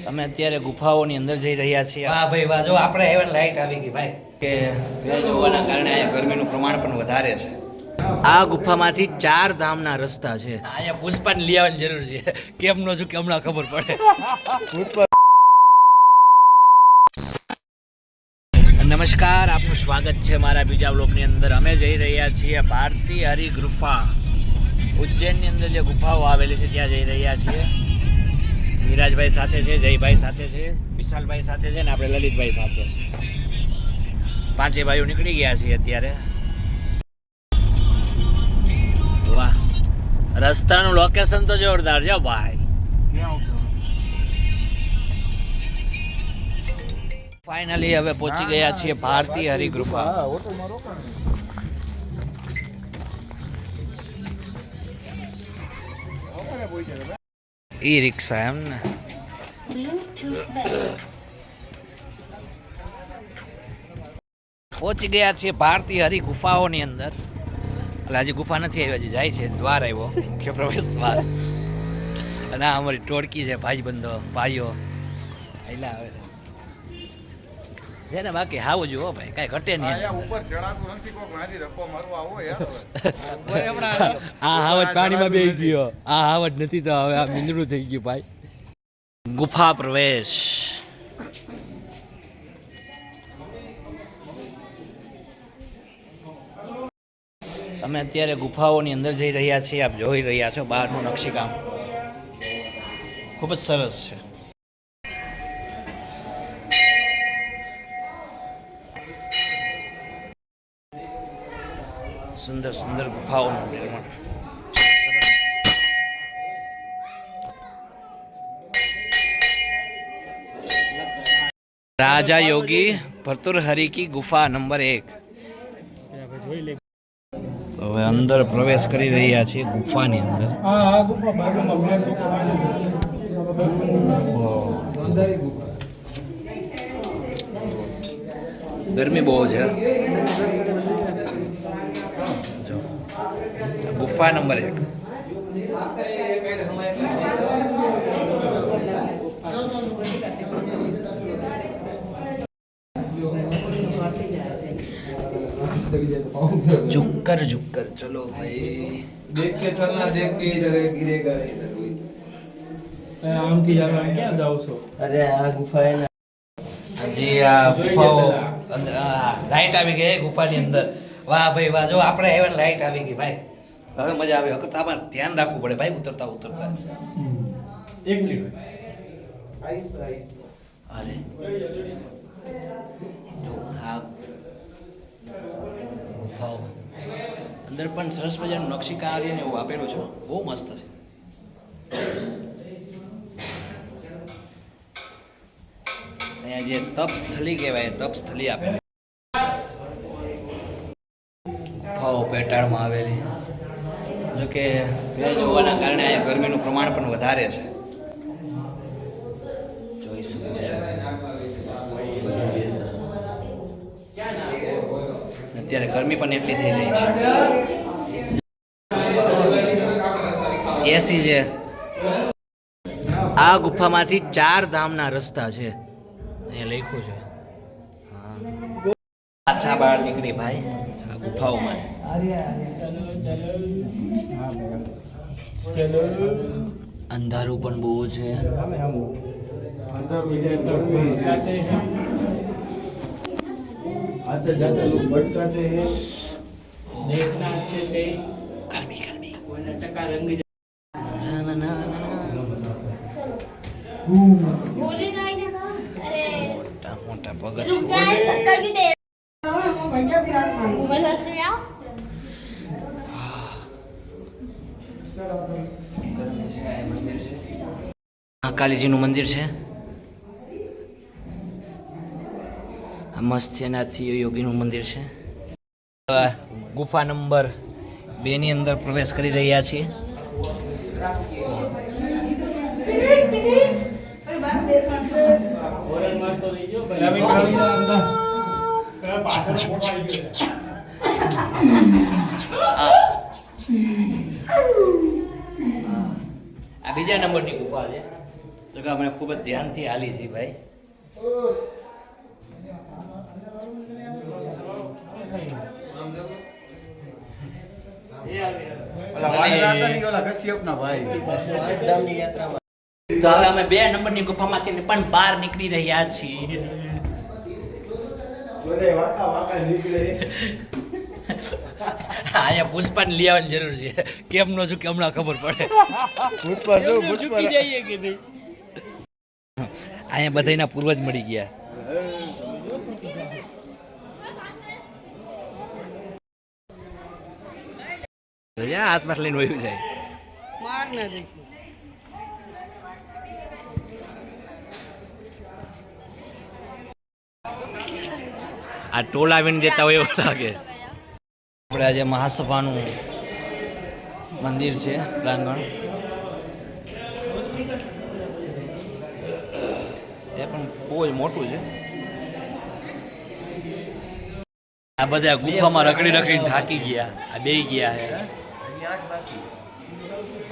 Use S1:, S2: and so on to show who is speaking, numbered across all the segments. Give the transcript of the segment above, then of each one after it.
S1: અમે અત્યારે ગુફાઓની અંદર જઈ રહ્યા છીએ.
S2: વાહ ભાઈ વાહ, જો આપણે આવ્યા લાઈટ આવી ગઈ ભાઈ.
S1: કે ભેજ હોવાના કારણે અહીંયા ગરમીનું પ્રમાણ પણ વધારે છે. આ ગુફામાંથી 4 ધામના રસ્તા છે.
S2: અહીંયા પુષ્પાને લઈ આવવાની જરૂર છે. કેમ નો છું કે હમણાં ખબર પડે.
S1: નમસ્કાર, આપનું સ્વાગત છે મારા બીજા બ્લોગની અંદર. અમે જઈ રહ્યા છીએ ભારતી હરિ ગુફા. ઉજ્જૈનની અંદર જે ગુફાઓ આવેલી છે ત્યાં જઈ રહ્યા છીએ. વિરાજભાઈ સાથે છે, જયભાઈ સાથે છે, વિશાલભાઈ સાથે છે ને આપણે લલિતભાઈ સાથે છે. 5 ભાઈઓ નીકળી ગયા છીએ અત્યારે. વાહ, રસ્તાનું લોકેશન તો જોરદાર છે ભાઈ. ફાઇનલી હવે પહોંચી ગયા છીએ ભારતી હરિ ગુફા. ઈ રિક્ષા એમ ને. પહોંચી ગયા છીએ ભારતી હરિ ગુફાઓની અંદર. એટલે હજી ગુફા નથી આવી, હજી જાય છે. દ્વાર આવ્યો, મુખ્ય પ્રવેશ દ્વાર. અને આ અમારી ટોળકી છે, ભાઈબંધો ભાઈઓ આયલા આવે છે ને. બાકી હાવું જુઓ ભાઈ, કાંઈ ઘટે નહીં. આ હાવજ પાણીમાં બેસી ગયો. આ હાવજ નથી તો હવે આ મીંદડું થઈ ગયું ભાઈ. ગુફા પ્રવેશ. અમે અત્યારે ગુફાઓની અંદર જઈ રહ્યા છીએ. આપ જોઈ રહ્યા છો બહારનું નકશીકામ ખૂબ જ સરસ છે. સુંદર સુંદર ગુફાઓનું નિર્માણ. રાજા યોગી ભર્તૃહરિ કી ગુફા નંબર 1. હવે અંદર પ્રવેશ કરી રહ્યા છીએ ગુફાની અંદર. ગરમી બહુ છે. ગુફા નંબર 1. जुक्कर जुक्कर चलो भाई.
S3: देख के चलना, देख के इधर गिरेगा इधर. आम की जगह क्या जाओ सो.
S2: અરે આ ગુફા હે ને, હજી આ ગુફાઓ અંદર લાઈટ આવી ગઈ ગુફાની અંદર. વાહ ભાઈ વાહ, જો આપણે આવ્યા લાઈટ આવી ગઈ ભાઈ. હવે મજા આવે. વખત આપણે ધ્યાન રાખવું પડે ભાઈ ઉતરતા ઉતરતા.
S3: 1 મિનિટ.
S1: અરે જો હા, ગુફાઓ અંદર પણ સરસ મજાનું નકશીકામ ને એવું આપેલું છે. બહુ મસ્ત છે. અહીંયા જે તપસ્થલી કહેવાય, તપસ્થલી આપેલી ગુફાઓ પેટાળમાં આવેલી. જો કે ભેજ હોવાના કારણે અહીંયા ગરમીનું પ્રમાણ પણ વધારે છે. જોઈ શકો છો અત્યારે ગરમી પણ એટલી થઈ રહી છે. એસી છે. આ ગુફામાંથી 4 ધામના રસ્તા છે. અહીંયા લખ્યું છે. હા, પાછા બહાર નીકળી ભાઈ આ ગુફાઓમાં. અંધારું પણ બહુ છે.
S3: आते जाते लोग भटकाते हैं. देखना अच्छे से.
S1: ગરમી ગરમી.
S3: टका रंग
S1: ના ના ના
S4: बोले नहीं ना. अरे
S1: મોટા મોટા
S4: रुक
S1: પગથિયાં.
S4: जाए सबका क्यों दे घूमर हंस रहे आओ.
S1: કાલીજીનું મંદિર છે. આ મત્સ્યનાથ યોગીનું મંદિર છે. ગુફા નંબર 2 ની અંદર પ્રવેશ કરી રહ્યા છીએ. આ બીજા નંબરની ગુફા છે.
S2: તો કે અમે ખૂબ જ ધ્યાનથી હાલી છીએ ભાઈ. તો હવે અમે 2 નંબરની ગુફામાંથી પણ બહાર નીકળી રહ્યા છીએ. અહીંયા પુષ્પાને લઈ આવવાની જરૂર છે. કેમ નો છું કે હમણાં ખબર પડે.
S3: પુષ્પા શું પુષ્પા
S2: અહીંયા બધાના પૂર્વજ મળી ગયા. હાથમાં લઈને વયું જાય. આ ટોલા આવીને જતા હોય એવું લાગે. આપણે આજે મહાસભાનું મંદિર છે પ્રાંગણ. એ પણ બહુ જ મોટું છે. આ બધા ગુફામાં રખડી રખડીને થાકી ગયા. આ બે ગયા છે.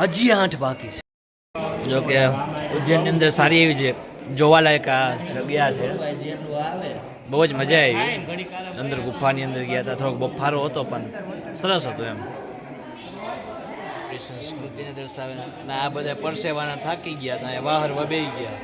S2: હજી 8 બાકી છે. જો કે ઉજ્જૈનની અંદર સારી એવી છે જોવાલાયક આ જગ્યા છે. બહુ જ મજા આવી. અંદર ગુફાની અંદર ગયા હતા. થોડોક બફારો હતો પણ સરસ હતો એમ. આપણી સંસ્કૃતિને દર્શાવે. અને આ બધા પરસેવાના થાકી ગયા હતા. વાહર વબેઈ ગયા.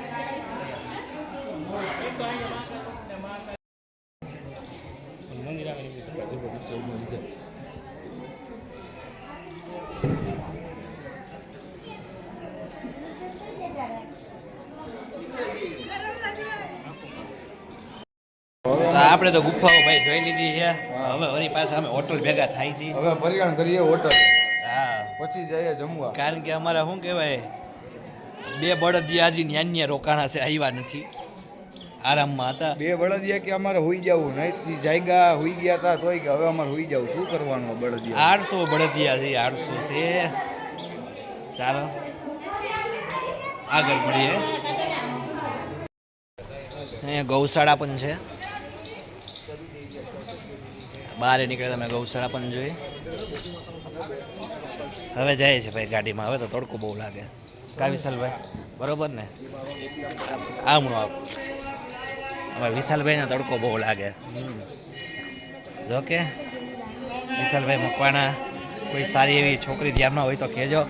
S2: આપણે તો ગુફાઓ ભાઈ જોઈ લીધી છે. હવે વળી પાછા અમે હોટલ ભેગા થાય છે.
S3: હવે પરિણામ કરીએ હોટલ,
S2: હા
S3: પછી જઈએ જમવા.
S2: કારણ કે અમારા શું કહેવાય 2 બળદિયા હજી ન્યાન્ય રોકાણા છે, આવ્યા નથી, આરામમાં હતા.
S3: 2 બળદિયા કે અમારે હોઈ જવું નહીં, જાયગા હોઈ ગયા હતા તોય કે હવે અમારે હોઈ જવું. શું કરવાનું બળદિયા?
S2: 800 બળદિયા છે, 800 છે. ચાલો આગળ મળીએ. અહીંયા ગૌશાળા પણ છે. બહાર નીકળે તમે ગૌશાળા પણ જોઈ. હવે જાય છે ભાઈ ગાડીમાં. હવે તો તડકો બહુ લાગે. કા વિશાલભાઈ બરોબર ને? આમણો હવે વિશાલભાઈને તડકો બહુ લાગે. જો કે વિશાલભાઈ મકવાણા કોઈ સારી એવી છોકરી ધ્યાનમાં હોય તો કહેજો.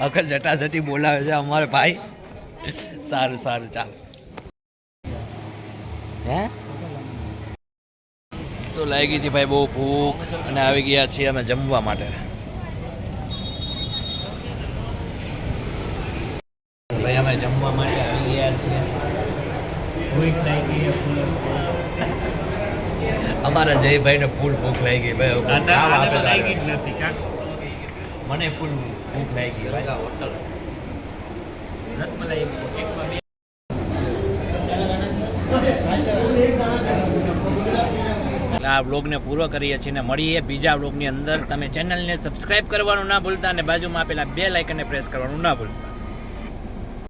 S2: અગર જટાજટી બોલાવે છે અમારે ભાઈ. સારું સારું ચાલો. હે તો લાગી હતી ભાઈ બહુ ભૂખ અને આવી ગયા છીએ અમે જમવા માટે. ભાઈ અમે જમવા માટે આવી ગયા છીએ. અમારા જયભાઈને ફૂલ ભૂખ લાગી ભાઈ. મને ફૂલ ભૂખ લાગી ભાઈ. હોટલ આ બ્લોગને પૂરો કરીએ છીએ ને મળીએ બીજા બ્લોગની અંદર. તમે ચેનલને સબસ્ક્રાઇબ કરવાનું ના ભૂલતા અને બાજુમાં આપેલા 2 લાઇકનને પ્રેસ કરવાનું ના ભૂલતા.